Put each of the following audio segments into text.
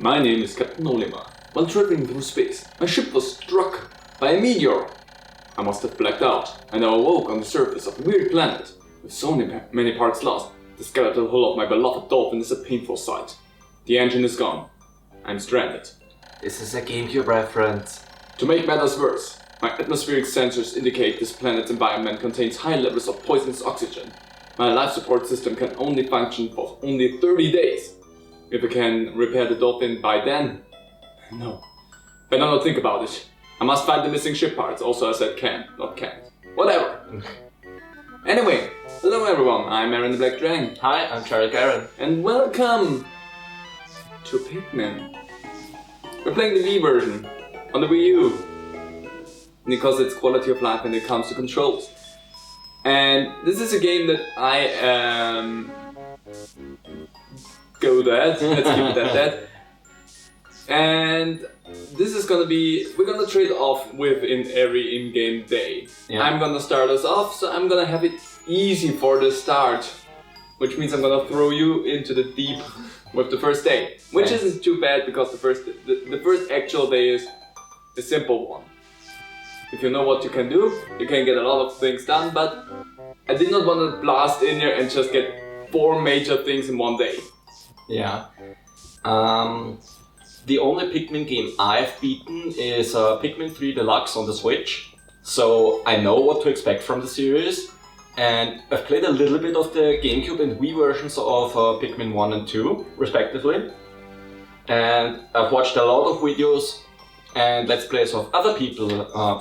My name is Captain Olima. While traveling through space, my ship was struck by a meteor. I must have blacked out, and I awoke on the surface of a weird planet. With so many parts lost, the skeletal hull of my beloved dolphin is a painful sight. The engine is gone. I'm stranded. This is a GameCube reference. To make matters worse, my atmospheric sensors indicate this planet's environment contains high levels of poisonous oxygen. My life support system can only function for only 30 days. If I can repair the dolphin by then? No. I don't think about it. I must find the missing ship parts. Also I said can, not can't. Whatever. Anyway, hello everyone, I'm Aaron the Black Dragon. Hi, I'm JarylGaren. And welcome to Pikmin. We're playing the Wii version on the Wii U. Because it's quality of life when it comes to controls. And this is a game that I good at. Let's keep it at that. And this is gonna be, we're gonna trade off within every in-game day. Yeah. I'm gonna start us off, so I'm gonna have it easy for the start. Which means I'm gonna throw you into the deep with the first day. Which isn't too bad because the first actual day is a simple one. If you know what you can do, you can get a lot of things done, but I did not want to blast in here and just get 4 major things in one day. Yeah. The only Pikmin game I've beaten is Pikmin 3 Deluxe on the Switch, so I know what to expect from the series. And I've played a little bit of the GameCube and Wii versions of Pikmin 1 and 2, respectively. And I've watched a lot of videos and Let's Plays of other people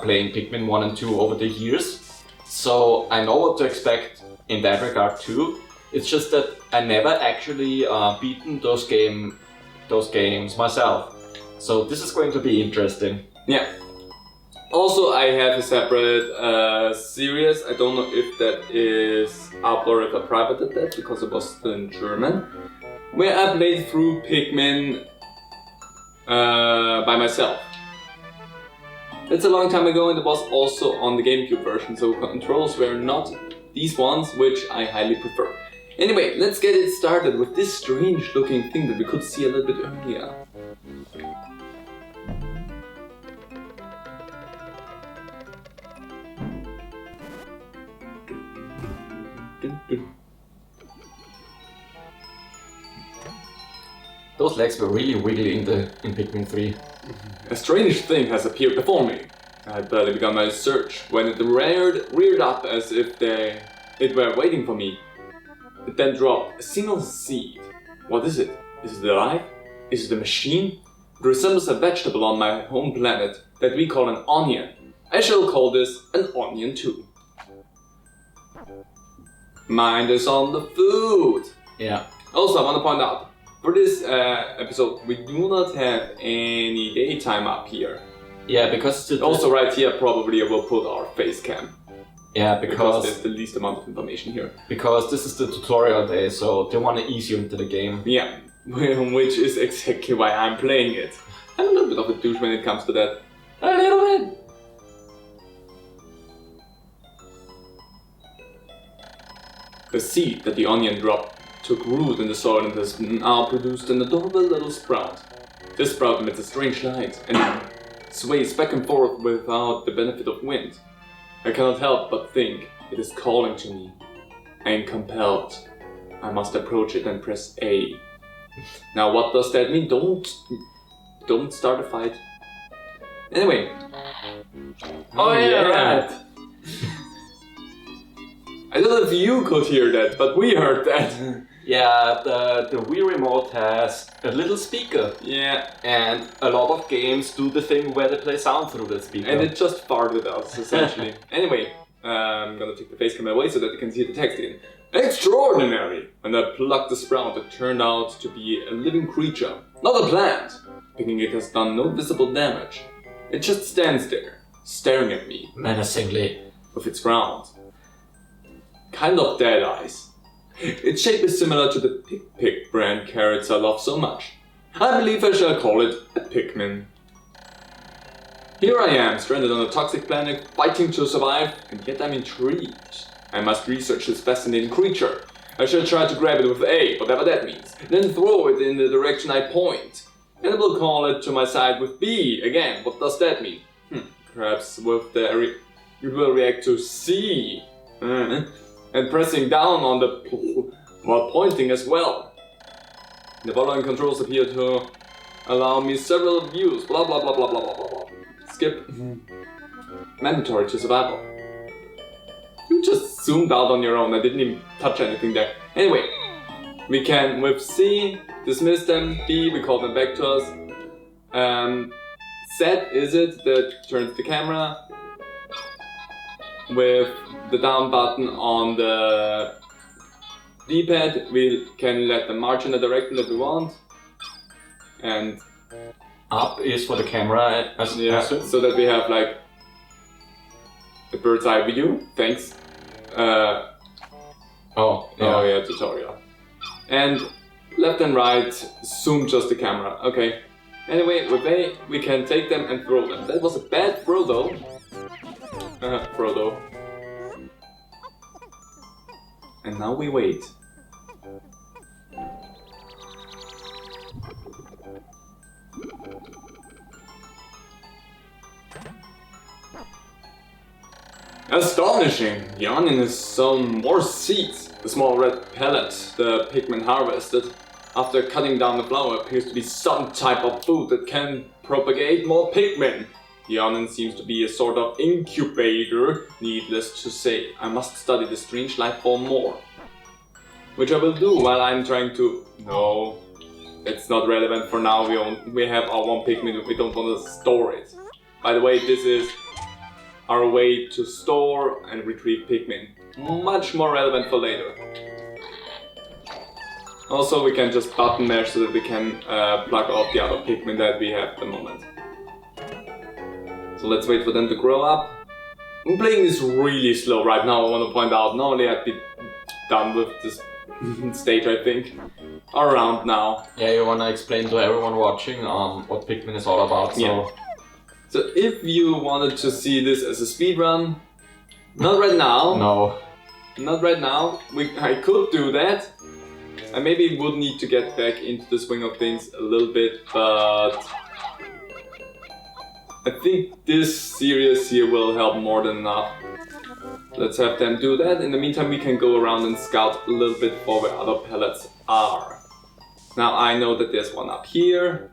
playing Pikmin 1 and 2 over the years. So I know what to expect in that regard too. It's just that I never actually beaten those games myself. So this is going to be interesting. Yeah. Also, I have a separate series. I don't know if that is up or if I privated that because it was still in German. Where I played through Pikmin by myself. It's a long time ago and it was also on the GameCube version, so controls were not these ones, which I highly prefer. Anyway, let's get it started with this strange looking thing that we could see a little bit earlier. Those legs were really wiggly in Pikmin 3. A strange thing has appeared before me. I had barely begun my search when it reared up as if it were waiting for me. It then dropped a single seed. What is it? Is it alive? Is it a machine? It resembles a vegetable on my home planet that we call an onion. I shall call this an onion too. Mind is on the food. Yeah. Also, I want to point out, for this episode, we do not have any daytime up here. Yeah, because also right here probably I will put our face cam. Yeah, because there's the least amount of information here. Because this is the tutorial day, so they want to ease you into the game. Yeah, which is exactly why I'm playing it. I'm a little bit of a douche when it comes to that. A little bit! The seed that the onion dropped took root in the soil and has now produced an adorable little sprout. This sprout emits a strange light and sways back and forth without the benefit of wind. I cannot help but think it is calling to me. I am compelled. I must approach it and press A. Now what does that mean? Don't start a fight. Anyway. Oh yeah, right. I don't know if you could hear that, but we heard that. Yeah, the Wii Remote has a little speaker. Yeah. And a lot of games do the thing where they play sound through that speaker. And it just farted us, essentially. Anyway, I'm gonna take the face camera away so that you can see the text again. Extraordinary! When I plucked the sprout, it turned out to be a living creature, not a plant. Picking it has done no visible damage. It just stands there, staring at me. Menacingly. With its round, kind of dead eyes. Its shape is similar to the Pick brand carrots I love so much. I believe I shall call it a Pikmin. Here I am, stranded on a toxic planet, fighting to survive, and yet I'm intrigued. I must research this fascinating creature. I shall try to grab it with A, whatever that means, then throw it in the direction I point. and I will call it to my side with B. Again, what does that mean? Perhaps with the it will react to C. And pressing down on the while pointing as well. The following controls appear to allow me several views. Blah blah blah blah blah blah blah. Skip. Mandatory to survival. You just zoomed out on your own. I didn't even touch anything there. Anyway, we can with C dismiss them. B, we call them back to us. Z is it that turns the camera. With the down button on the D-pad, we can let them march in the direction that we want. And up is for the camera, so that we have like a bird's eye view. Thanks. Tutorial. And left and right, zoom just the camera. Okay. Anyway, with A, we can take them and throw them. That was a bad throw though. Frodo. And now we wait. Astonishing! Yanin has some more seeds. The small red pellet the Pikmin harvested after cutting down the flower appears to be some type of food that can propagate more Pikmin. Yanin seems to be a sort of incubator. Needless to say, I must study the strange life form more. Which I will do while I'm trying to... No, it's not relevant for now. We have our one Pikmin, we don't want to store it. By the way, this is our way to store and retrieve Pikmin. Much more relevant for later. Also, we can just button mash so that we can plug off the other Pikmin that we have at the moment. So let's wait for them to grow up. I'm playing this really slow right now, I want to point out. Normally I'd be done with this stage, I think. Around now. Yeah, you want to explain to everyone watching what Pikmin is all about. So if you wanted to see this as a speedrun, not right now. No. Not right now. I could do that. I maybe would need to get back into the swing of things a little bit, but I think this series here will help more than enough. Let's have them do that. In the meantime, we can go around and scout a little bit for where other pellets are. Now I know that there's one up here.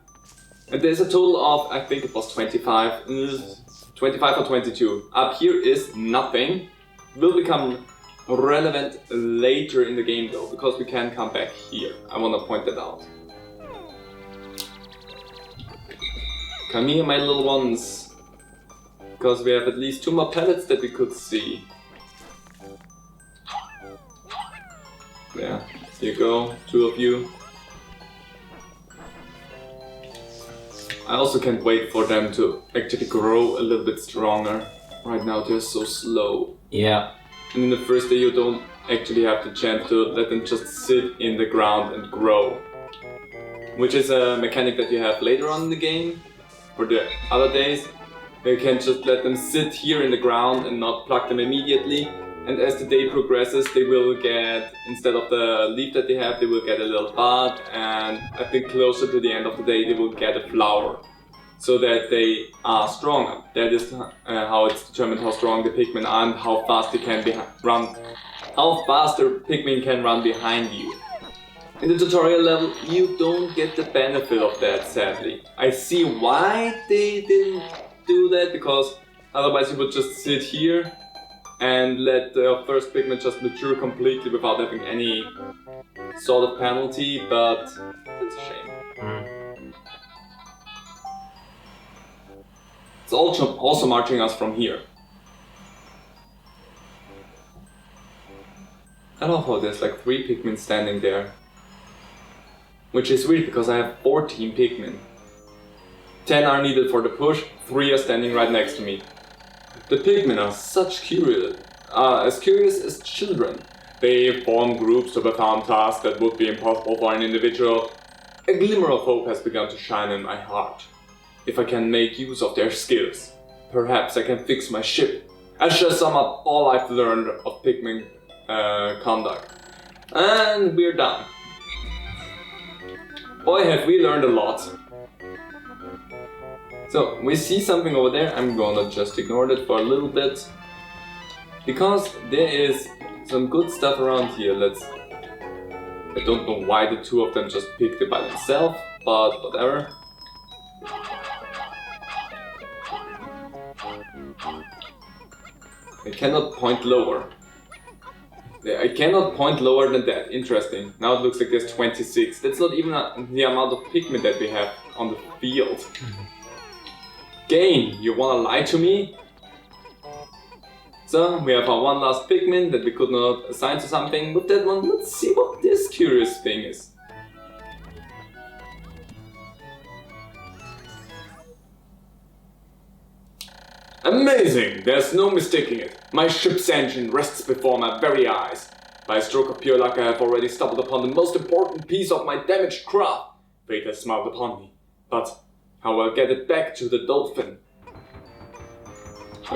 And there's a total of, I think it was 25 or 22. Up here is nothing. Will become relevant later in the game though, because we can come back here. I want to point that out. Come here, my little ones. Because we have at least 2 more pellets that we could see. There, here you go, 2 of you. I also can't wait for them to actually grow a little bit stronger. Right now they're so slow. Yeah. And in the first day you don't actually have the chance to let them just sit in the ground and grow. Which is a mechanic that you have later on in the game. For the other days, you can just let them sit here in the ground and not pluck them immediately. And as the day progresses, they will get, instead of the leaf that they have, they will get a little bud. And I think closer to the end of the day, they will get a flower. So that they are stronger. That is how it's determined how strong the Pikmin are and how fast they can run. How fast the Pikmin can run behind you. In the tutorial level, you don't get the benefit of that, sadly. I see why they didn't do that, because otherwise you would just sit here and let the first Pikmin just mature completely without having any sort of penalty, but it's a shame. It's also marching us from here. I love how there's like 3 Pikmin standing there. Which is weird because I have 14 Pikmin. 10 are needed for the push, 3 are standing right next to me. The Pikmin are as curious as children. They form groups to perform tasks that would be impossible for an individual. A glimmer of hope has begun to shine in my heart. If I can make use of their skills, perhaps I can fix my ship. I shall sum up all I've learned of Pikmin conduct. And we're done. Boy, have we learned a lot. So, we see something over there. I'm gonna just ignore that for a little bit. Because there is some good stuff around here. I don't know why the two of them just picked it by themselves, but whatever. I cannot point lower. I cannot point lower than that. Interesting. Now it looks like there's 26. That's not even the amount of Pikmin that we have on the field. Game, you wanna lie to me? So, we have our one last Pikmin that we could not assign to something. With that one, let's see what this curious thing is. Amazing! There's no mistaking it. My ship's engine rests before my very eyes. By a stroke of pure luck I have already stumbled upon the most important piece of my damaged craft. Fate has smiled upon me. But how will I get it back to the dolphin?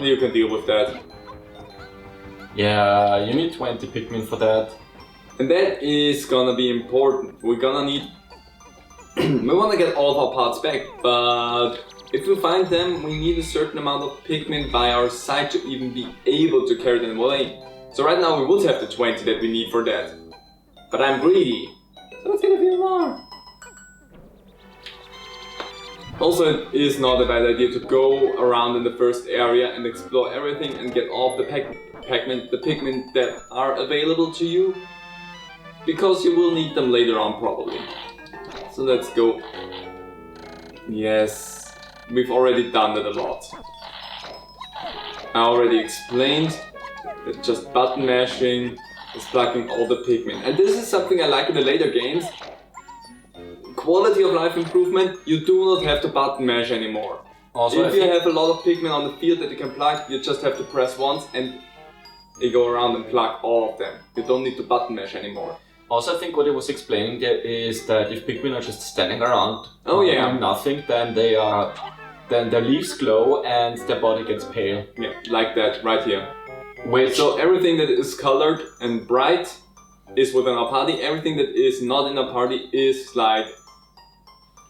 You can deal with that. Yeah, you need 20 Pikmin for that. And that is gonna be important. We're gonna need... we wanna get all of our parts back, but... if we find them, we need a certain amount of Pikmin by our side to even be able to carry them away. So right now we would have the 20 that we need for that. But I'm greedy, so let's get a few more. Also, it is not a bad idea to go around in the first area and explore everything and get all of the Pikmin that are available to you. Because you will need them later on probably. So let's go. Yes. We've already done that a lot. I already explained that just button mashing is plugging all the Pikmin. And this is something I like in the later games. Quality of life improvement, you do not have to button mash anymore. Also, if you have a lot of Pikmin on the field that you can plug, you just have to press once and they go around and plug all of them. You don't need to button mash anymore. Also, I think what he was explaining there is that if Pikmin are just standing around doing nothing, then their leaves glow and their body gets pale. Yeah, like that, right here. So everything that is colored and bright is within our party. Everything that is not in our party is like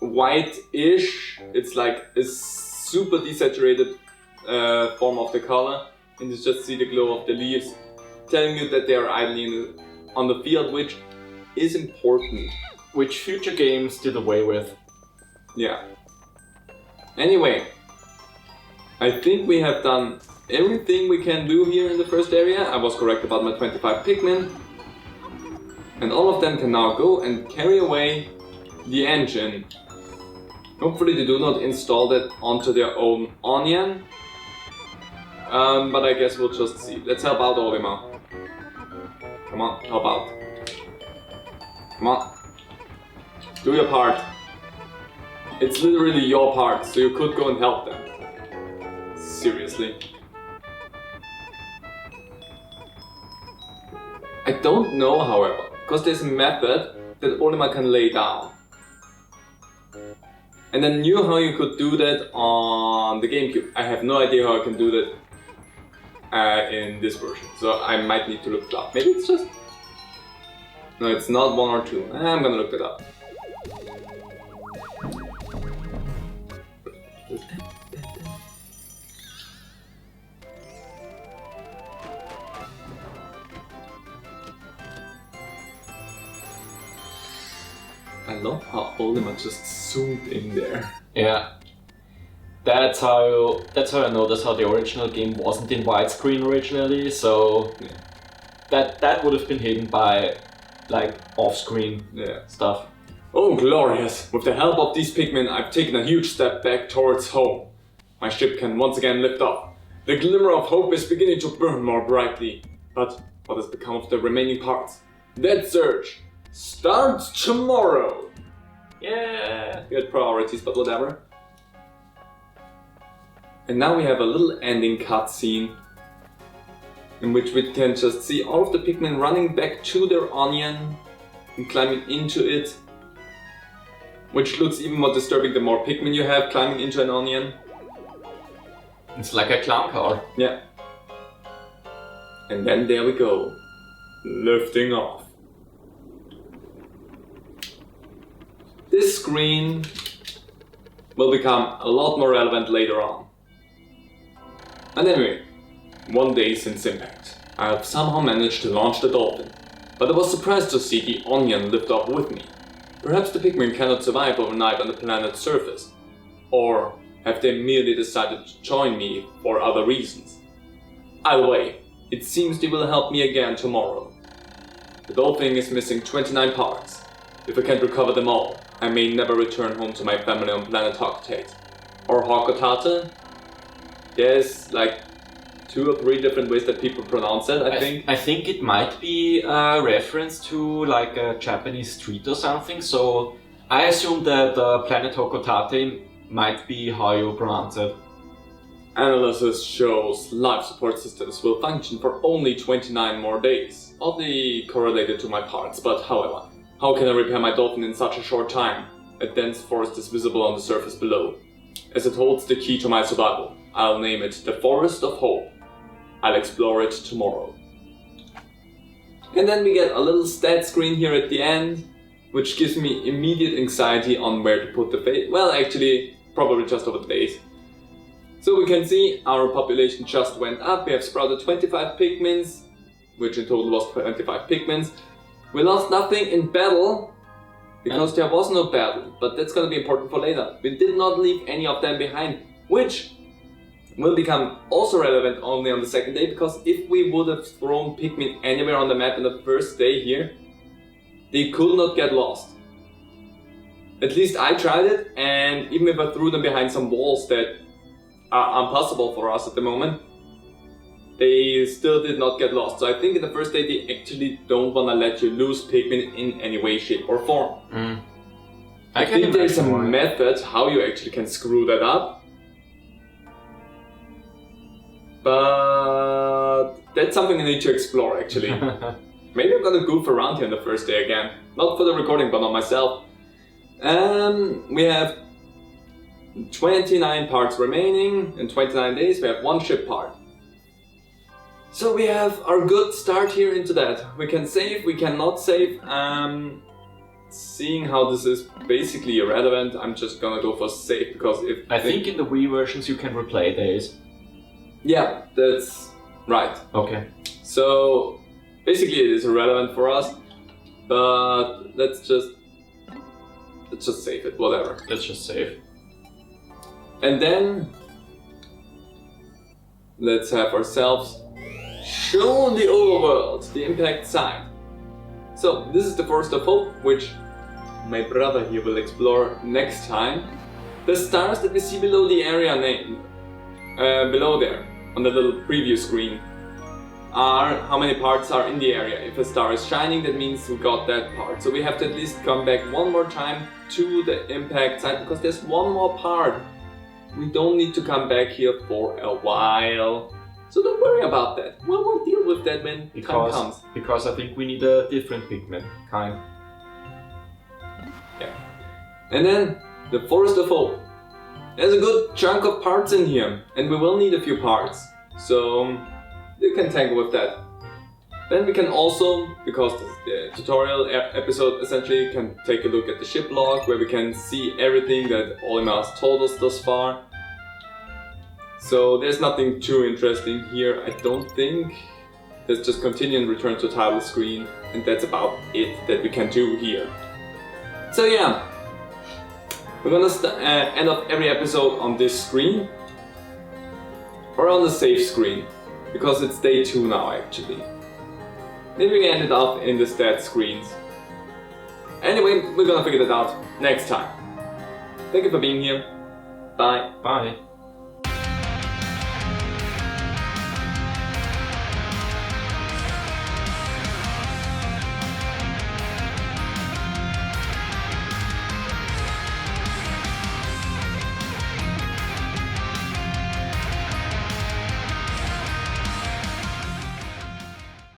white-ish. It's like a super desaturated form of the color. And you just see the glow of the leaves, telling you that they are idling on the field, which is important. Which future games did away with. Yeah. Anyway, I think we have done everything we can do here in the first area. I was correct about my 25 Pikmin. And all of them can now go and carry away the engine. Hopefully they do not install that onto their own onion. But I guess we'll just see. Let's help out Olimar. Come on, help out. Come on. Do your part. It's literally your part, so you could go and help them. Seriously. I don't know, however, because there's a method that Olimar can lay down. And I knew how you could do that on the GameCube. I have no idea how I can do that in this version, so I might need to look it up. Maybe it's just... No, it's not 1 or 2. I'm gonna look it up. I love how Olimar just zoomed in there. Yeah. That's how I noticed how the original game wasn't in widescreen originally, so yeah. that would have been hidden by like off-screen stuff. Oh glorious! With the help of these Pikmin, I've taken a huge step back towards home. My ship can once again lift off. The glimmer of hope is beginning to burn more brightly. But what has become of the remaining parts? That search starts tomorrow! Yeah, we had priorities, but whatever. And now we have a little ending cutscene in which we can just see all of the Pikmin running back to their onion and climbing into it. Which looks even more disturbing the more Pikmin you have climbing into an onion. It's like a clown car. Yeah. And then there we go. Lifting off. This screen will become a lot more relevant later on. And anyway, one day since impact, I have somehow managed to launch the Dolphin, but I was surprised to see the Onion lift off with me. Perhaps the Pikmin cannot survive overnight on the planet's surface, or have they merely decided to join me for other reasons? Either way, it seems they will help me again tomorrow. The Dolphin is missing 29 parts. If I can't recover them all, I may never return home to my family on planet Hokotate. Or Hokotate? There's like 2 or 3 different ways that people pronounce it, I think. I think it might be a reference to like a Japanese street or something, so I assume that planet Hokotate might be how you pronounce it. Analysis shows life support systems will function for only 29 more days, oddly correlated to my parts, but however, how can I repair my Dolphin in such a short time? A dense forest is visible on the surface below. As it holds the key to my survival, I'll name it the Forest of Hope. I'll explore it tomorrow. And then we get a little stat screen here at the end, which gives me immediate anxiety on where to put the face. Well, actually, probably just over the days. So we can see our population just went up. We have sprouted 25 Pikmins, which in total was 25 Pikmins. We lost nothing in battle, because there was no battle, but that's gonna be important for later. We did not leave any of them behind, which will become also relevant only on the second day, because if we would have thrown Pikmin anywhere on the map in the first day here, they could not get lost. At least I tried it, and even if I threw them behind some walls that are impossible for us at the moment, they still did not get lost. So I think in the first day they actually don't want to let you lose Pikmin in any way, shape or form. I think there's a method how you actually can screw that up. But that's something I need to explore actually. Maybe I'm gonna goof around here on the first day again. Not for the recording, but on myself. We have 29 parts remaining. In 29 days we have 1 ship part. So we have our good start here into that. We can save, we cannot save. Seeing how this is basically irrelevant, I'm just gonna go for save, because if... I think in the Wii versions you can replay days. Yeah, that's right. Okay. So basically it is irrelevant for us, but let's just save it, whatever. Let's just save. And then let's have ourselves shown the overworld, the impact side. So this is the Forest of Hope, which my brother here will explore next time. The stars that we see below the area name, below there, on the little preview screen, are how many parts are in the area. If a star is shining, that means we got that part. So we have to at least come back one more time to the impact side, because there's one more part. We don't need to come back here for a while. So don't worry about that. We'll deal with that when time comes. Because I think we need a different Pikmin kind. Yeah. And then the Forest of Hope. There's a good chunk of parts in here, and we will need a few parts. So you can tangle with that. Then we can also, because the tutorial episode essentially, can take a look at the ship log, where we can see everything that Olimar has told us thus far. So there's nothing too interesting here, I don't think. Let's just continue and return to title screen, and that's about it that we can do here. So yeah, we're gonna end up every episode on this screen, or on the save screen, because it's day 2 now actually. Then we ended up in the stat screens. Anyway, we're gonna figure that out next time. Thank you for being here. Bye. Bye.